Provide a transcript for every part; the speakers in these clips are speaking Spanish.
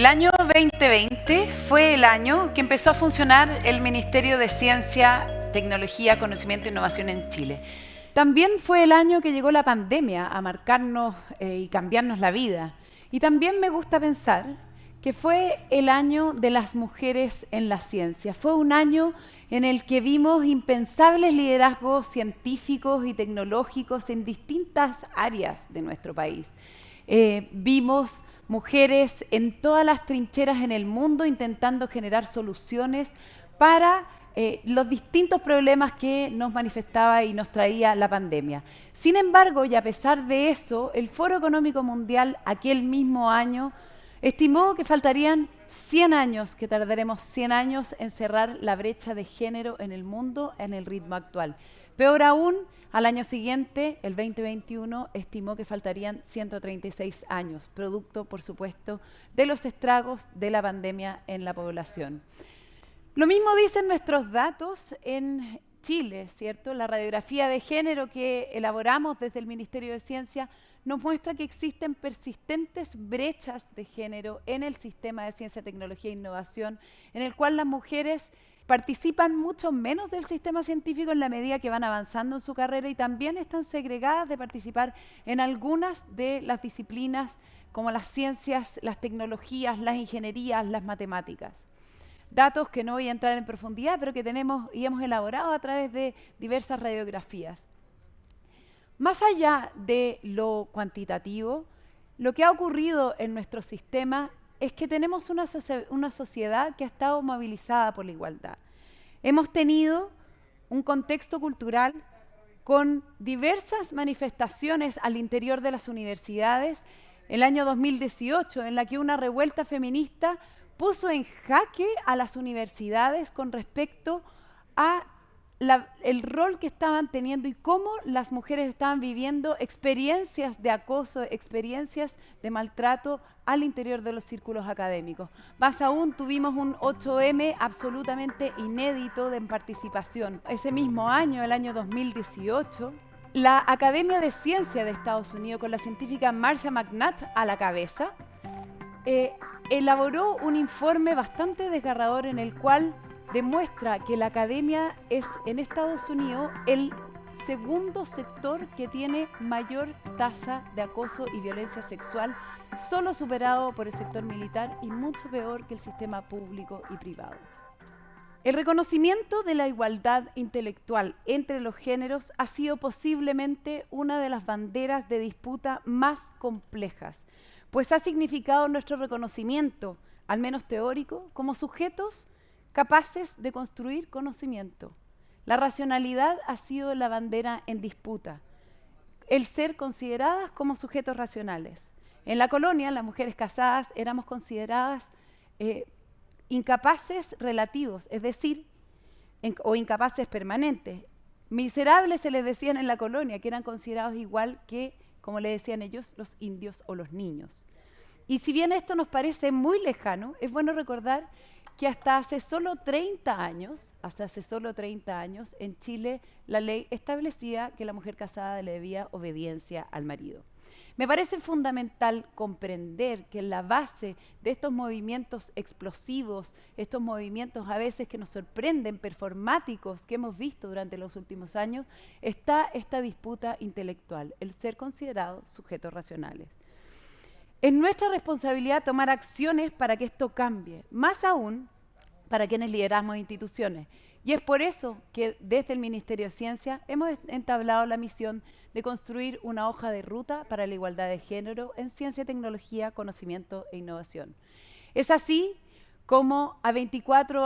El año 2020 fue el año que empezó a funcionar el Ministerio de Ciencia, Tecnología, Conocimiento e Innovación en Chile. También fue el año que llegó la pandemia a marcarnos y cambiarnos la vida. Y también me gusta pensar que fue el año de las mujeres en la ciencia. Fue un año en el que vimos impensables liderazgos científicos y tecnológicos en distintas áreas de nuestro país. Vimos mujeres en todas las trincheras en el mundo intentando generar soluciones para los distintos problemas que nos manifestaba y nos traía la pandemia. Sin embargo, y a pesar de eso, el Foro Económico Mundial aquel mismo año estimó que faltarían 100 años, que tardaremos 100 años en cerrar la brecha de género en el mundo en el ritmo actual. Peor aún, al año siguiente, el 2021, estimó que faltarían 136 años, producto, por supuesto, de los estragos de la pandemia en la población. Lo mismo dicen nuestros datos en Chile, ¿cierto? La radiografía de género que elaboramos desde el Ministerio de Ciencia nos muestra que existen persistentes brechas de género en el sistema de ciencia, tecnología e innovación, en el cual las mujeres participan mucho menos del sistema científico en la medida que van avanzando en su carrera y también están segregadas de participar en algunas de las disciplinas como las ciencias, las tecnologías, las ingenierías, las matemáticas. Datos que no voy a entrar en profundidad, pero que tenemos y hemos elaborado a través de diversas radiografías. Más allá de lo cuantitativo, lo que ha ocurrido en nuestro sistema es que tenemos una sociedad que ha estado movilizada por la igualdad. Hemos tenido un contexto cultural con diversas manifestaciones al interior de las universidades. El año 2018, en la que una revuelta feminista puso en jaque a las universidades con respecto a el rol que estaban teniendo y cómo las mujeres estaban viviendo experiencias de acoso, experiencias de maltrato al interior de los círculos académicos. Más aún, tuvimos un 8M absolutamente inédito en participación. Ese mismo año, el año 2018, la Academia de Ciencia de Estados Unidos, con la científica Marcia McNutt a la cabeza, elaboró un informe bastante desgarrador en el cual demuestra que la academia es en Estados Unidos el segundo sector que tiene mayor tasa de acoso y violencia sexual, solo superado por el sector militar y mucho peor que el sistema público y privado. El reconocimiento de la igualdad intelectual entre los géneros ha sido posiblemente una de las banderas de disputa más complejas, pues ha significado nuestro reconocimiento, al menos teórico, como sujetos capaces de construir conocimiento. La racionalidad ha sido la bandera en disputa, el ser consideradas como sujetos racionales. En la colonia, las mujeres casadas éramos consideradas incapaces relativos, es decir, o incapaces permanentes. Miserables se les decían en la colonia, que eran considerados igual que, como le decían ellos, los indios o los niños. Y si bien esto nos parece muy lejano, es bueno recordar que hasta hace solo 30 años, en Chile la ley establecía que la mujer casada le debía obediencia al marido. Me parece fundamental comprender que en la base de estos movimientos explosivos, estos movimientos a veces que nos sorprenden, performáticos, que hemos visto durante los últimos años, está esta disputa intelectual, el ser considerados sujetos racionales. Es nuestra responsabilidad tomar acciones para que esto cambie, más aún para quienes lideramos instituciones. Y es por eso que desde el Ministerio de Ciencia hemos entablado la misión de construir una hoja de ruta para la igualdad de género en ciencia, tecnología, conocimiento e innovación. Es así como a 24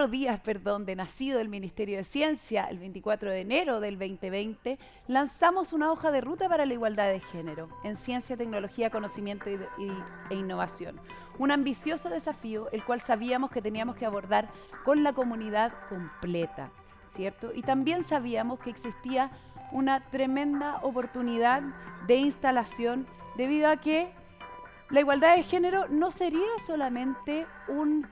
días de nacido el Ministerio de Ciencia, el 24 de enero del 2020, lanzamos una hoja de ruta para la igualdad de género en ciencia, tecnología, conocimiento e innovación. Un ambicioso desafío, el cual sabíamos que teníamos que abordar con la comunidad completa, ¿cierto? Y también sabíamos que existía una tremenda oportunidad de instalación debido a que la igualdad de género no sería solamente un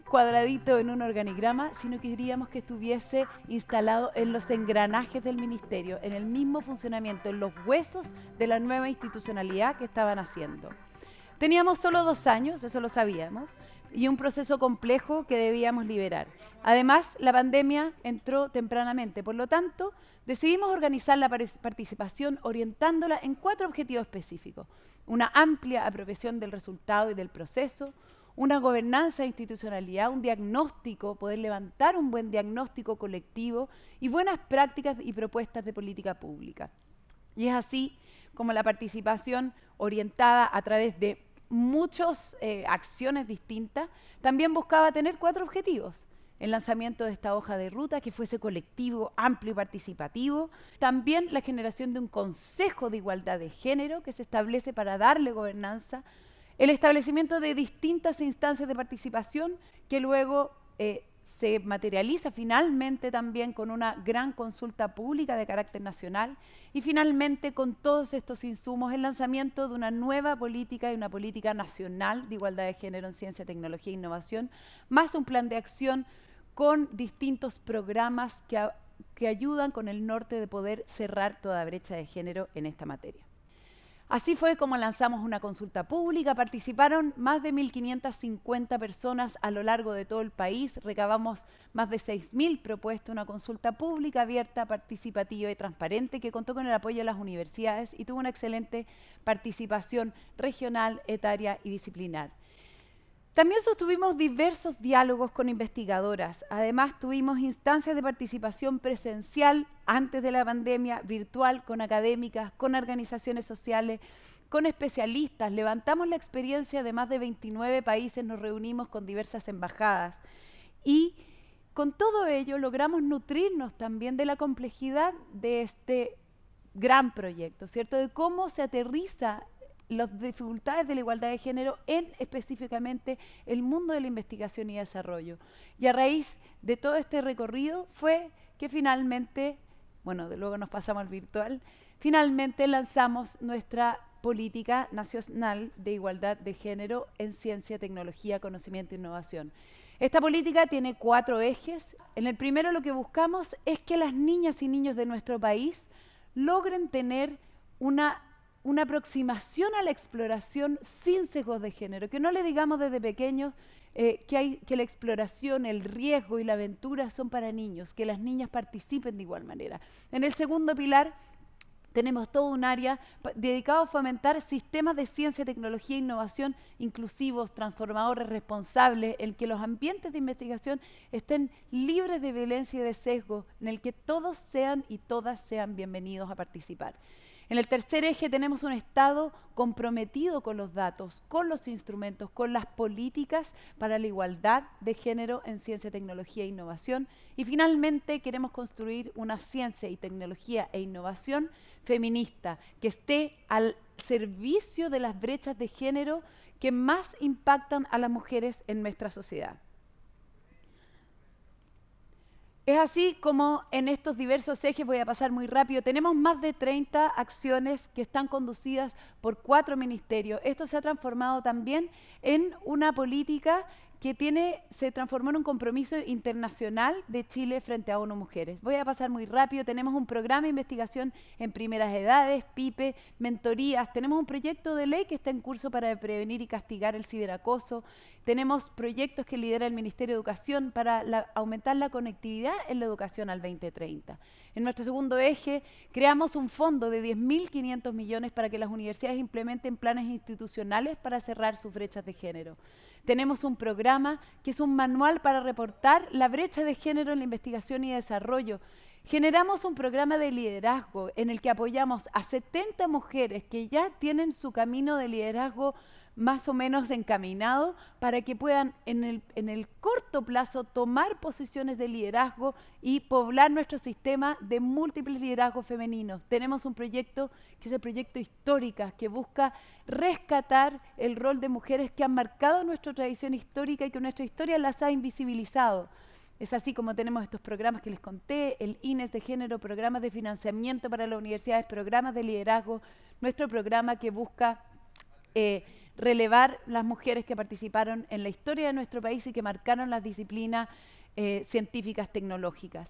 cuadradito en un organigrama, sino que queríamos que estuviese instalado en los engranajes del ministerio, en el mismo funcionamiento, en los huesos de la nueva institucionalidad que estaban haciendo. Teníamos solo 2 años, eso lo sabíamos, y un proceso complejo que debíamos liberar. Además, la pandemia entró tempranamente, por lo tanto, decidimos organizar la participación orientándola en 4 objetivos específicos: una amplia apropiación del resultado y del proceso, una gobernanza e institucionalidad, un diagnóstico, poder levantar un buen diagnóstico colectivo y buenas prácticas y propuestas de política pública. Y es así como la participación orientada a través de muchas acciones distintas también buscaba tener 4 objetivos: el lanzamiento de esta hoja de ruta que fuese colectivo, amplio y participativo, también la generación de un consejo de igualdad de género que se establece para darle gobernanza, el establecimiento de distintas instancias de participación que luego se materializa finalmente también con una gran consulta pública de carácter nacional y finalmente con todos estos insumos el lanzamiento de una nueva política y una política nacional de igualdad de género en ciencia, tecnología e innovación, más un plan de acción con distintos programas que ayudan con el norte de poder cerrar toda brecha de género en esta materia. Así fue como lanzamos una consulta pública, participaron más de 1.550 personas a lo largo de todo el país, recabamos más de 6.000 propuestas, una consulta pública abierta, participativa y transparente que contó con el apoyo de las universidades y tuvo una excelente participación regional, etaria y disciplinar. También sostuvimos diversos diálogos con investigadoras. Además, tuvimos instancias de participación presencial antes de la pandemia, virtual, con académicas, con organizaciones sociales, con especialistas. Levantamos la experiencia de más de 29 países, nos reunimos con diversas embajadas. Y con todo ello logramos nutrirnos también de la complejidad de este gran proyecto, ¿cierto? De cómo se aterriza las dificultades de la igualdad de género en específicamente el mundo de la investigación y desarrollo. Y a raíz de todo este recorrido fue que finalmente, bueno, de luego nos pasamos al virtual, finalmente lanzamos nuestra política nacional de igualdad de género en ciencia, tecnología, conocimiento e innovación. Esta política tiene 4 ejes. En el primero lo que buscamos es que las niñas y niños de nuestro país logren tener una aproximación a la exploración sin sesgos de género, que no le digamos desde pequeños que la exploración, el riesgo y la aventura son para niños, que las niñas participen de igual manera. En el segundo pilar tenemos todo un área dedicado a fomentar sistemas de ciencia, tecnología e innovación inclusivos, transformadores, responsables, en que los ambientes de investigación estén libres de violencia y de sesgo, en el que todos sean y todas sean bienvenidos a participar. En el tercer eje tenemos un Estado comprometido con los datos, con los instrumentos, con las políticas para la igualdad de género en ciencia, tecnología e innovación. Y finalmente queremos construir una ciencia y tecnología e innovación feminista que esté al servicio de las brechas de género que más impactan a las mujeres en nuestra sociedad. Es así como en estos diversos ejes, voy a pasar muy rápido, tenemos más de 30 acciones que están conducidas por 4 ministerios. Esto se ha transformado también en una política que se transformó en un compromiso internacional de Chile frente a ONU Mujeres. Voy a pasar muy rápido, tenemos un programa de investigación en primeras edades, PIPE, mentorías, tenemos un proyecto de ley que está en curso para prevenir y castigar el ciberacoso, tenemos proyectos que lidera el Ministerio de Educación para aumentar la conectividad en la educación al 2030. En nuestro segundo eje, creamos un fondo de 10.500 millones para que las universidades implementen planes institucionales para cerrar sus brechas de género. Tenemos un programa que es un manual para reportar la brecha de género en la investigación y desarrollo. Generamos un programa de liderazgo en el que apoyamos a 70 mujeres que ya tienen su camino de liderazgo más o menos encaminado para que puedan en el corto plazo tomar posiciones de liderazgo y poblar nuestro sistema de múltiples liderazgos femeninos. Tenemos un proyecto que es el proyecto Históricas, que busca rescatar el rol de mujeres que han marcado nuestra tradición histórica y que nuestra historia las ha invisibilizado. Es así como tenemos estos programas que les conté, el INES de género, programas de financiamiento para las universidades, programas de liderazgo, nuestro programa que busca relevar las mujeres que participaron en la historia de nuestro país y que marcaron las disciplinas científicas tecnológicas.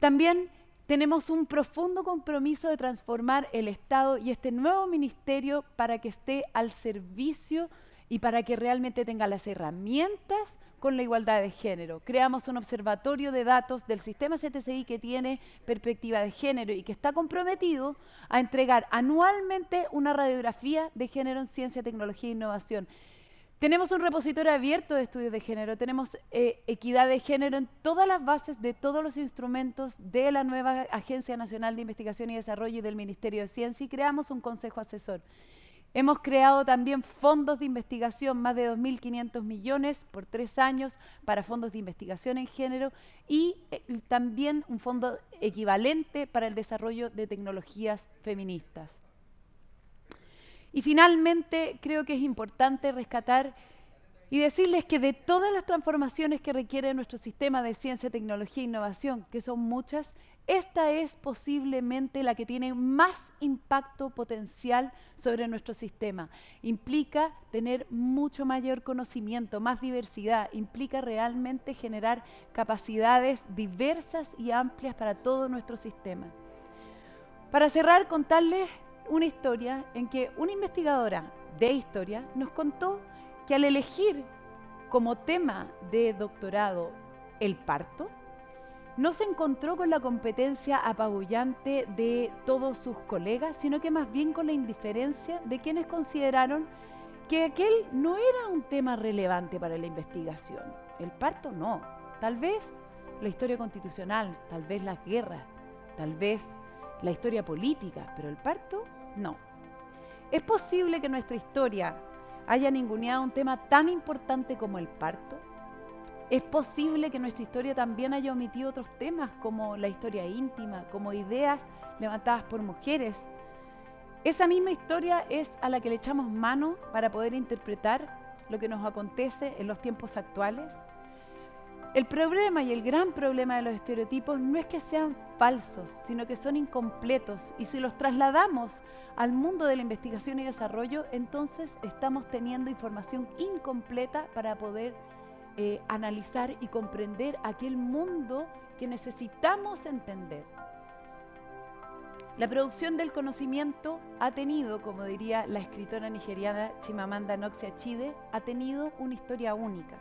También tenemos un profundo compromiso de transformar el Estado y este nuevo ministerio para que esté al servicio y para que realmente tenga las herramientas con la igualdad de género. Creamos un observatorio de datos del sistema CTCI que tiene perspectiva de género y que está comprometido a entregar anualmente una radiografía de género en ciencia, tecnología e innovación. Tenemos un repositorio abierto de estudios de género, tenemos equidad de género en todas las bases de todos los instrumentos de la nueva Agencia Nacional de Investigación y Desarrollo y del Ministerio de Ciencia, y creamos un consejo asesor. Hemos creado también fondos de investigación, más de 2.500 millones por 3 años para fondos de investigación en género, y también un fondo equivalente para el desarrollo de tecnologías feministas. Y finalmente, creo que es importante rescatar y decirles que de todas las transformaciones que requiere nuestro sistema de ciencia, tecnología e innovación, que son muchas, esta es posiblemente la que tiene más impacto potencial sobre nuestro sistema. Implica tener mucho mayor conocimiento, más diversidad, implica realmente generar capacidades diversas y amplias para todo nuestro sistema. Para cerrar, contarles una historia en que una investigadora de historia nos contó que al elegir como tema de doctorado el parto, no se encontró con la competencia apabullante de todos sus colegas, sino que más bien con la indiferencia de quienes consideraron que aquel no era un tema relevante para la investigación. El parto no, tal vez la historia constitucional, tal vez las guerras, tal vez la historia política, pero el parto no. ¿Es posible que nuestra historia haya ninguneado un tema tan importante como el parto? ¿Es posible que nuestra historia también haya omitido otros temas como la historia íntima, como ideas levantadas por mujeres? Esa misma historia es a la que le echamos mano para poder interpretar lo que nos acontece en los tiempos actuales. El problema y el gran problema de los estereotipos no es que sean falsos, sino que son incompletos, y si los trasladamos al mundo de la investigación y desarrollo, entonces estamos teniendo información incompleta para poder analizar y comprender aquel mundo que necesitamos entender. La producción del conocimiento ha tenido, como diría la escritora nigeriana Chimamanda Ngozi Adichie, ha tenido una historia única.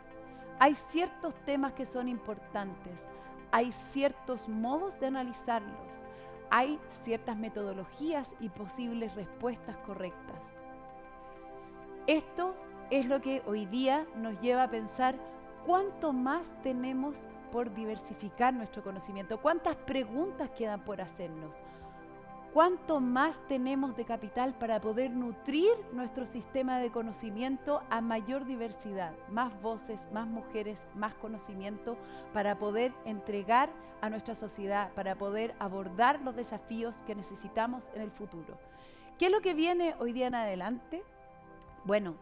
Hay ciertos temas que son importantes, hay ciertos modos de analizarlos, hay ciertas metodologías y posibles respuestas correctas. Esto es lo que hoy día nos lleva a pensar cuánto más tenemos por diversificar nuestro conocimiento, cuántas preguntas quedan por hacernos, cuánto más tenemos de capital para poder nutrir nuestro sistema de conocimiento a mayor diversidad, más voces, más mujeres, más conocimiento, para poder entregar a nuestra sociedad, para poder abordar los desafíos que necesitamos en el futuro. ¿Qué es lo que viene hoy día en adelante? Bueno,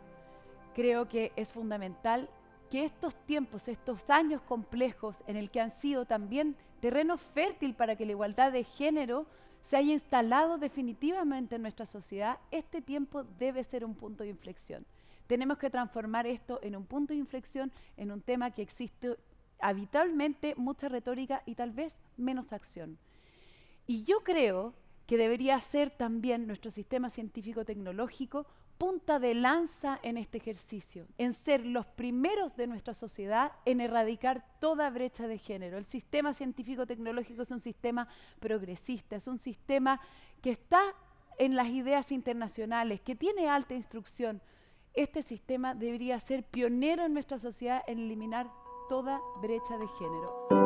creo que es fundamental que estos tiempos, estos años complejos en el que han sido también terreno fértil para que la igualdad de género se haya instalado definitivamente en nuestra sociedad, este tiempo debe ser un punto de inflexión. Tenemos que transformar esto en un punto de inflexión, en un tema que existe habitualmente mucha retórica y tal vez menos acción. Y yo creo que debería ser también nuestro sistema científico-tecnológico punta de lanza en este ejercicio, en ser los primeros de nuestra sociedad en erradicar toda brecha de género. El sistema científico-tecnológico es un sistema progresista, es un sistema que está en las ideas internacionales, que tiene alta instrucción. Este sistema debería ser pionero en nuestra sociedad en eliminar toda brecha de género.